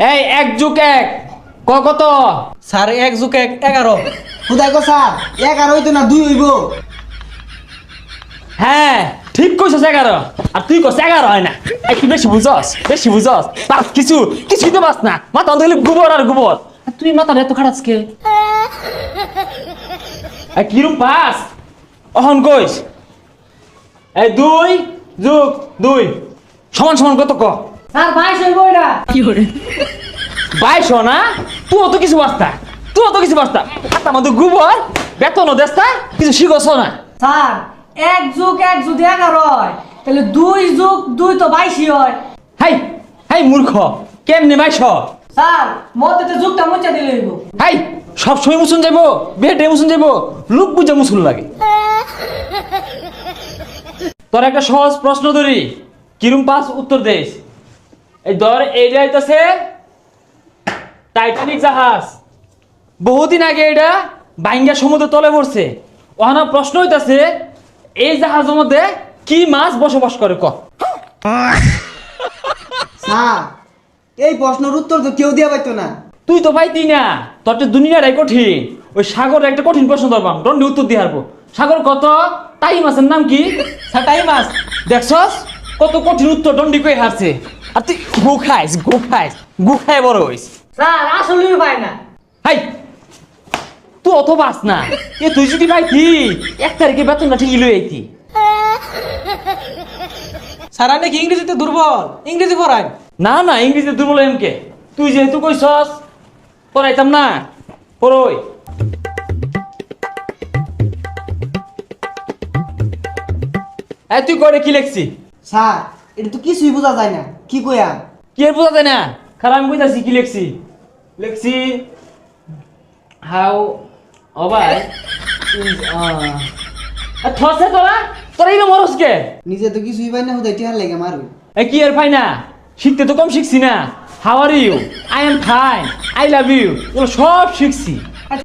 এই 1+1 কত? স্যার 1+1 11। খুদাই কো স্যার 11 হইতো না 2 হইব। হ্যাঁ ঠিক কইছস 11 আর তুই কস 11 হয় না। তুই বেশি বুঝস পাস কিছুই তো পাস না। মাথা অন্ধ গোবর আর গোবর। তুই মাথা এত খারাপ কে? কিরম পাস অহন কইস? এই 2+2 সমান কত ক? স্যার 22 হইব এটা। কি করে 22 না? তুই তো কিছু বাস্তা হাতা মধ্যে গোবর বেতনও দেস্তা কিছু শিখছ না। স্যার 1+1 যদি 11 হয় তাহলে 2+2 তো 22 হয়। হাই মূর্খ কেমনে 22? স্যার মতে তো যুগটা মুছে দিলে হইব। হাই সব সময় মুসুন যাইবো বেটে মুসুন যাইবো লোক বুঝা মুসুন লাগে। তোর একটা সহজ প্রশ্ন ধরি কিরম পাস উত্তর দেশ। এই ধর এইটা হইতাছে টাইটানিক জাহাজ। বহুদিন আগে এটা বাইঙ্গা সমুদ্র তলে পড়ছে। ওখানে প্রশ্ন হইতাছে এই জাহাজের মধ্যে কি মাছ বসবাস করে ক? স্যার এই প্রশ্নের উত্তর তো কেউ দিয়া পাইতো না। তুই তো পাইতি না, তোর তো দুনিয়াটাই কঠিন। ওই সাগর একটা কঠিন প্রশ্ন ধরবাম দণ্ডে উত্তর দিয়ে হারবো। সাগর কত? তাই মাছের নাম কি? স্যার টাইম মাছ। দেখছস কত কঠিন উত্তর দণ্ডি কই হারছে। আর তুই গু খায় বড় হইস। স্যার আসলেই পায় না। হাই তুই অত বাস না। তুই যদি পাইতি 1 তারিখে বেতনটা ঠিকই লই আইতি। স্যার আপনি কি ইংরেজিতে দুর্বল? ইংরেজি পড়ায়। না ইংরেজি দুর্বল এমকে তুই যেহেতু কইছস পড়াইতাম না। পড়ই তুই করে কি লেখছি? স্যার এটা তো কিছুই বোঝা যায় না কি কইয়া। কি এর বোঝা যায় না? খারাপ আমি কইতাছি কি লেখছি হাউ অবাই থসে তোরা ইলো মরস কে? নিজে তো কিছুই পাই না হুদাই টিহার লাগে মারু। কি এর ফাই না? শিখতে তো কম শিখছি না। How are you? I am fine, I love you, সব শিখছি।